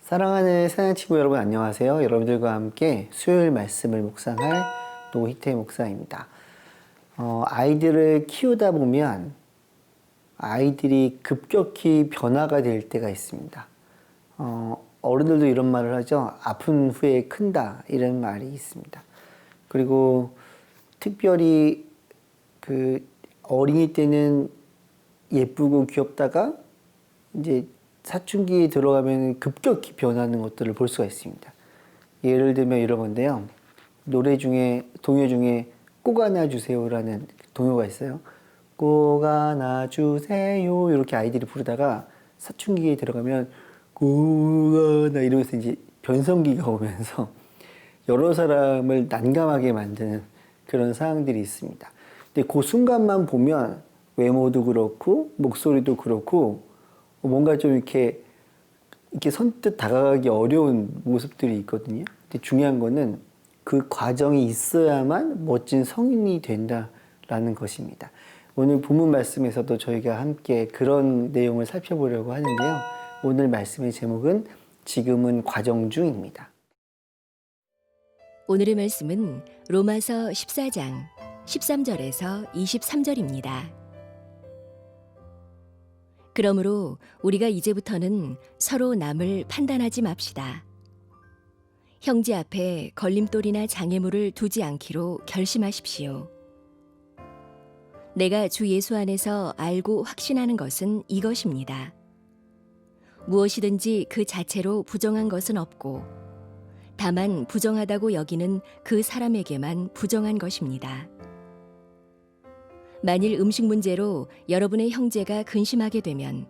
사랑하는 사랑 친구 여러분 안녕하세요. 여러분들과 함께 수요일 말씀을 묵상할 노희태 목사입니다. 아이들을 키우다 보면 아이들이 급격히 변화가 될 때가 있습니다. 어른들도 이런 말을 하죠. 아픈 후에 큰다 이런 말이 있습니다. 그리고 특별히 그 어린이 때는 예쁘고 귀엽다가 이제 사춘기에 들어가면 급격히 변하는 것들을 볼 수가 있습니다. 예를 들면 이런 건데요. 동요 중에 꼭 안아주세요라는 동요가 있어요. 꼭 안아주세요 이렇게 아이들이 부르다가 사춘기에 들어가면 꼭 안아 이러면서 이제 변성기가 오면서 여러 사람을 난감하게 만드는 그런 상황들이 있습니다. 근데 그 순간만 보면 외모도 그렇고 목소리도 그렇고 뭔가 좀 이렇게 선뜻 다가가기 어려운 모습들이 있거든요. 근데 중요한 거는 그 과정이 있어야만 멋진 성인이 된다라는 것입니다. 오늘 본문 말씀에서도 저희가 함께 그런 내용을 살펴보려고 하는데요. 오늘 말씀의 제목은 지금은 과정 중입니다. 오늘의 말씀은 로마서 14장 13절에서 23절입니다. 그러므로 우리가 이제부터는 서로 남을 판단하지 맙시다. 형제 앞에 걸림돌이나 장애물을 두지 않기로 결심하십시오. 내가 주 예수 안에서 알고 확신하는 것은 이것입니다. 무엇이든지 그 자체로 부정한 것은 없고 다만 부정하다고 여기는 그 사람에게만 부정한 것입니다. 만일 음식 문제로 여러분의 형제가 근심하게 되면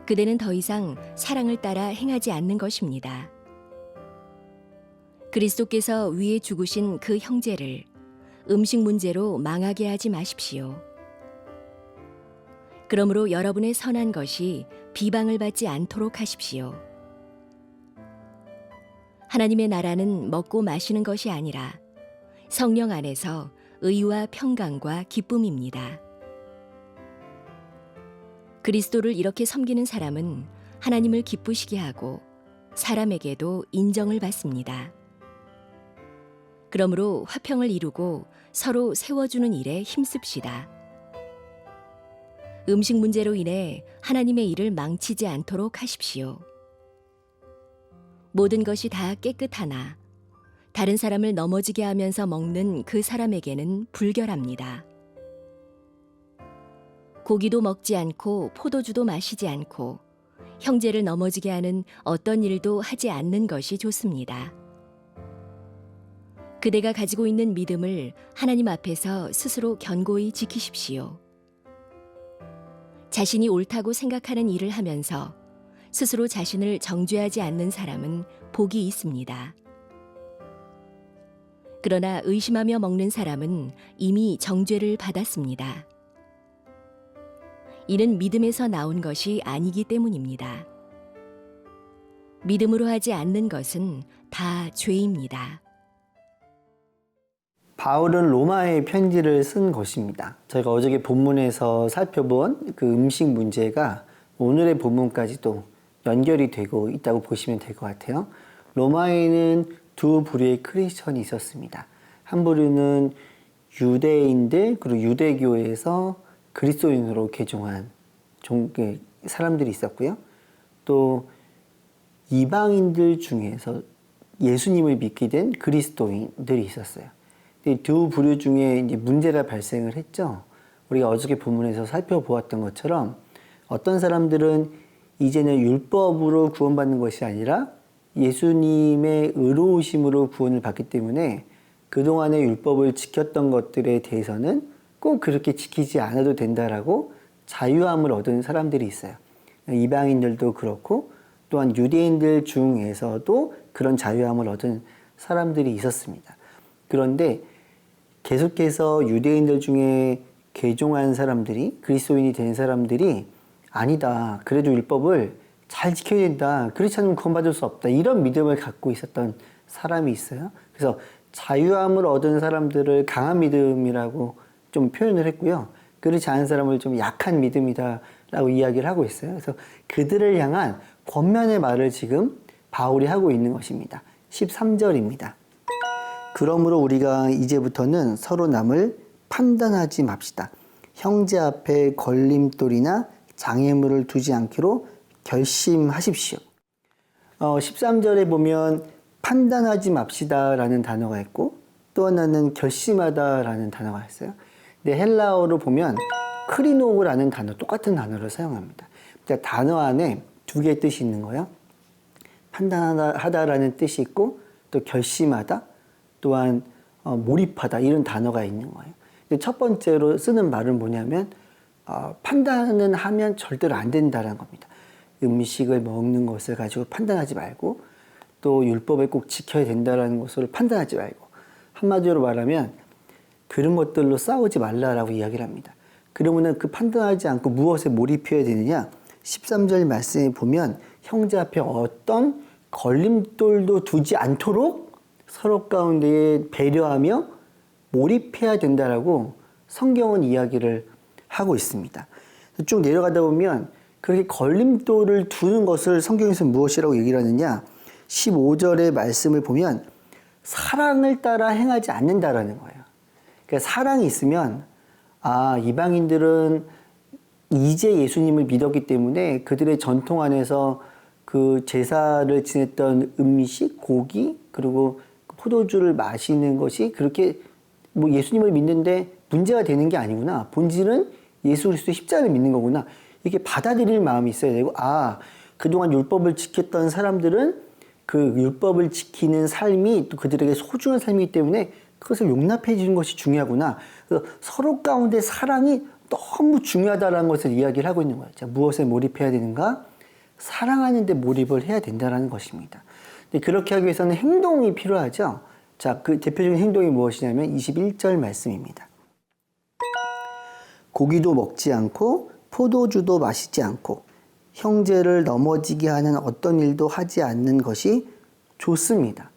그대는 더 이상 사랑을 따라 행하지 않는 것입니다. 그리스도께서 위에 죽으신 그 형제를 음식 문제로 망하게 하지 마십시오. 그러므로 여러분의 선한 것이 비방을 받지 않도록 하십시오. 하나님의 나라는 먹고 마시는 것이 아니라 성령 안에서 의와 평강과 기쁨입니다. 그리스도를 이렇게 섬기는 사람은 하나님을 기쁘시게 하고 사람에게도 인정을 받습니다. 그러므로 화평을 이루고 서로 세워주는 일에 힘씁시다. 음식 문제로 인해 하나님의 일을 망치지 않도록 하십시오. 모든 것이 다 깨끗하나 다른 사람을 넘어지게 하면서 먹는 그 사람에게는 불결합니다. 고기도 먹지 않고 포도주도 마시지 않고 형제를 넘어지게 하는 어떤 일도 하지 않는 것이 좋습니다. 그대가 가지고 있는 믿음을 하나님 앞에서 스스로 견고히 지키십시오. 자신이 옳다고 생각하는 일을 하면서 스스로 자신을 정죄하지 않는 사람은 복이 있습니다. 그러나 의심하며 먹는 사람은 이미 정죄를 받았습니다. 이는 믿음에서 나온 것이 아니기 때문입니다. 믿음으로 하지 않는 것은 다 죄입니다. 바울은 로마의 편지를 쓴 것입니다. 저희가 어저께 본문에서 살펴본 그 음식 문제가 오늘의 본문까지도 연결이 되고 있다고 보시면 될 것 같아요. 로마에는 두 부류의 크리스천이 있었습니다. 한 부류는 유대인들 그리고 유대교에서 그리스도인으로 개종한 사람들이 있었고요. 또 이방인들 중에서 예수님을 믿게 된 그리스도인들이 있었어요. 두 부류 중에 이제 문제가 발생을 했죠. 우리가 어저께 본문에서 살펴보았던 것처럼 어떤 사람들은 이제는 율법으로 구원받는 것이 아니라 예수님의 의로우심으로 구원을 받기 때문에 그동안의 율법을 지켰던 것들에 대해서는 꼭 그렇게 지키지 않아도 된다라고 자유함을 얻은 사람들이 있어요. 이방인들도 그렇고 또한 유대인들 중에서도 그런 자유함을 얻은 사람들이 있었습니다. 그런데 계속해서 유대인들 중에 개종한 사람들이 그리스도인이 된 사람들이 아니다. 그래도 율법을 잘 지켜야 된다. 그렇지 않으면 구원받을 수 없다. 이런 믿음을 갖고 있었던 사람이 있어요. 그래서 자유함을 얻은 사람들을 강한 믿음이라고 좀 표현을 했고요. 그렇지 않은 사람을 좀 약한 믿음이다라고 이야기를 하고 있어요. 그래서 그들을 향한 권면의 말을 지금 바울이 하고 있는 것입니다. 13절입니다. 그러므로 우리가 이제부터는 서로 남을 판단하지 맙시다. 형제 앞에 걸림돌이나 장애물을 두지 않기로 결심하십시오. 13절에 보면 판단하지 맙시다라는 단어가 있고 또 하나는 결심하다라는 단어가 있어요. 근데 헬라어로 보면 크리노라는 단어, 똑같은 단어를 사용합니다. 그러니까 단어 안에 두 개의 뜻이 있는 거예요. 판단하다라는 뜻이 있고 또 결심하다, 또한 몰입하다 이런 단어가 있는 거예요. 근데 첫 번째로 쓰는 말은 뭐냐면 판단은 하면 절대로 안 된다는 겁니다. 음식을 먹는 것을 가지고 판단하지 말고 또 율법을 꼭 지켜야 된다는 것을 판단하지 말고 한마디로 말하면 그런 것들로 싸우지 말라라고 이야기를 합니다. 그러면은 그 판단하지 않고 무엇에 몰입해야 되느냐? 13절 말씀에 보면 형제 앞에 어떤 걸림돌도 두지 않도록 서로 가운데에 배려하며 몰입해야 된다라고 성경은 이야기를 하고 있습니다. 쭉 내려가다 보면 그렇게 걸림돌을 두는 것을 성경에서 무엇이라고 얘기를 하느냐? 15절의 말씀을 보면 사랑을 따라 행하지 않는다라는 거예요. 그러니까 사랑이 있으면 이방인들은 이제 예수님을 믿었기 때문에 그들의 전통 안에서 그 제사를 지냈던 음식, 고기, 그리고 포도주를 마시는 것이 그렇게 뭐 예수님을 믿는데 문제가 되는 게 아니구나. 본질은 예수 그리스도의 십자가를 믿는 거구나. 이렇게 받아들일 마음이 있어야 되고, 그동안 율법을 지켰던 사람들은 그 율법을 지키는 삶이 또 그들에게 소중한 삶이기 때문에 그것을 용납해 주는 것이 중요하구나. 그래서 서로 가운데 사랑이 너무 중요하다는 것을 이야기를 하고 있는 거예요. 자, 무엇에 몰입해야 되는가? 사랑하는 데 몰입을 해야 된다는 것입니다. 근데 그렇게 하기 위해서는 행동이 필요하죠. 자, 그 대표적인 행동이 무엇이냐면 21절 말씀입니다. 고기도 먹지 않고 포도주도 마시지 않고 형제를 넘어지게 하는 어떤 일도 하지 않는 것이 좋습니다.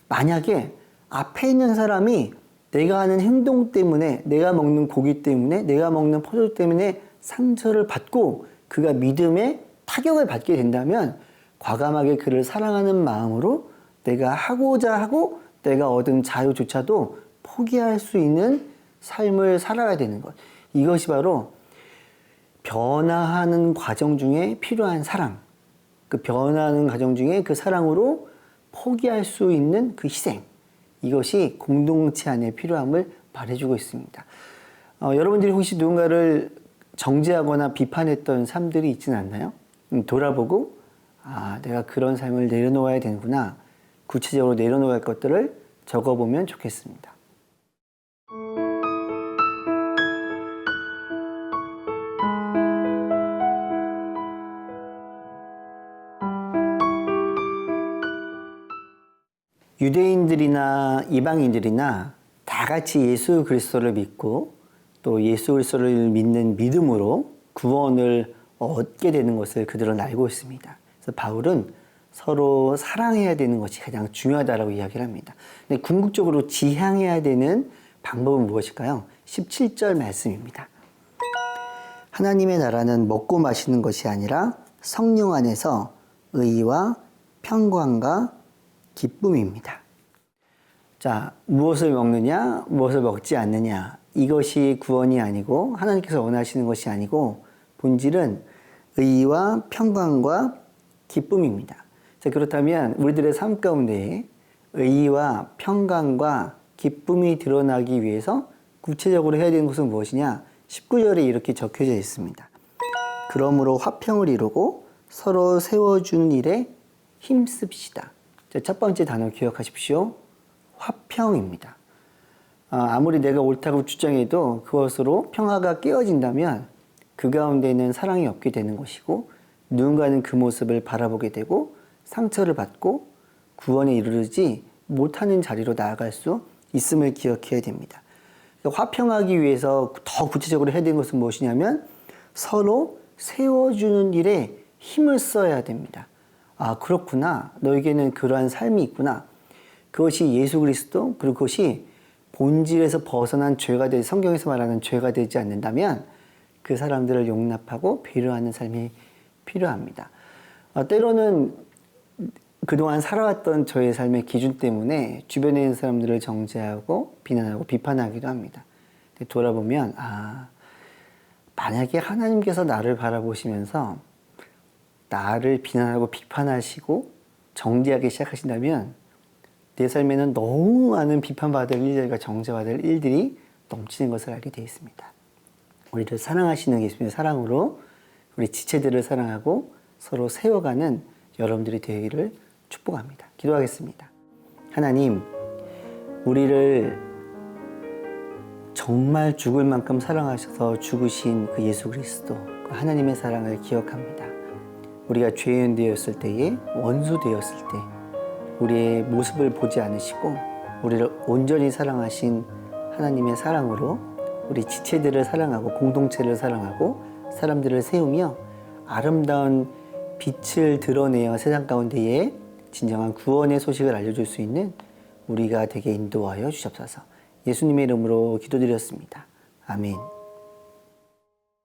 만약에 앞에 있는 사람이 내가 하는 행동 때문에, 내가 먹는 고기 때문에, 내가 먹는 포도 때문에 상처를 받고 그가 믿음에 타격을 받게 된다면 과감하게 그를 사랑하는 마음으로 내가 하고자 하고 내가 얻은 자유조차도 포기할 수 있는 삶을 살아야 되는 것. 이것이 바로 변화하는 과정 중에 필요한 사랑. 그 변화하는 과정 중에 그 사랑으로 포기할 수 있는 그 희생. 이것이 공동체 안에 필요함을 말해주고 있습니다. 여러분들이 혹시 누군가를 정죄하거나 비판했던 삶들이 있지는 않나요? 돌아보고 내가 그런 삶을 내려놓아야 되는구나. 구체적으로 내려놓아야 할 것들을 적어보면 좋겠습니다. 유대인들이나 이방인들이나 다 같이 예수 그리스도를 믿고 또 예수 그리스도를 믿는 믿음으로 구원을 얻게 되는 것을 그들은 알고 있습니다. 그래서 바울은 서로 사랑해야 되는 것이 가장 중요하다고 이야기를 합니다. 근데 궁극적으로 지향해야 되는 방법은 무엇일까요? 17절 말씀입니다. 하나님의 나라는 먹고 마시는 것이 아니라 성령 안에서 의와 평강과 기쁨입니다. 자, 무엇을 먹느냐, 무엇을 먹지 않느냐, 이것이 구원이 아니고 하나님께서 원하시는 것이 아니고 본질은 의와 평강과 기쁨입니다. 자, 그렇다면 우리들의 삶 가운데 의와 평강과 기쁨이 드러나기 위해서 구체적으로 해야 되는 것은 무엇이냐? 19절에 이렇게 적혀져 있습니다. 그러므로 화평을 이루고 서로 세워주는 일에 힘씁시다. 자, 첫 번째 단어 기억하십시오. 화평입니다. 아무리 내가 옳다고 주장해도 그것으로 평화가 깨어진다면 그 가운데는 사랑이 없게 되는 것이고 누군가는 그 모습을 바라보게 되고 상처를 받고 구원에 이르르지 못하는 자리로 나아갈 수 있음을 기억해야 됩니다. 화평하기 위해서 더 구체적으로 해야 되는 것은 무엇이냐면 서로 세워주는 일에 힘을 써야 됩니다. 그렇구나. 너에게는 그러한 삶이 있구나. 그것이 예수 그리스도, 그리고 그것이 본질에서 벗어난 죄가 되지, 성경에서 말하는 죄가 되지 않는다면 그 사람들을 용납하고 배려하는 삶이 필요합니다. 때로는 그동안 살아왔던 저의 삶의 기준 때문에 주변에 있는 사람들을 정죄하고 비난하고 비판하기도 합니다. 근데 돌아보면 만약에 하나님께서 나를 바라보시면서 나를 비난하고 비판하시고 정죄하기 시작하신다면 내 삶에는 너무 많은 비판받을 일들과 정죄받을 일들이 넘치는 것을 알게 되어 있습니다. 우리를 사랑하시는 예수님의 사랑으로 우리 지체들을 사랑하고 서로 세워가는 여러분들이 되기를 축복합니다. 기도하겠습니다. 하나님, 우리를 정말 죽을 만큼 사랑하셔서 죽으신 그 예수 그리스도, 그 하나님의 사랑을 기억합니다. 우리가 죄인 되었을 때에, 원수 되었을 때 우리의 모습을 보지 않으시고 우리를 온전히 사랑하신 하나님의 사랑으로 우리 지체들을 사랑하고 공동체를 사랑하고 사람들을 세우며 아름다운 빛을 드러내어 세상 가운데에 진정한 구원의 소식을 알려줄 수 있는 우리가 되게 인도하여 주옵소서. 예수님의 이름으로 기도드렸습니다. 아멘.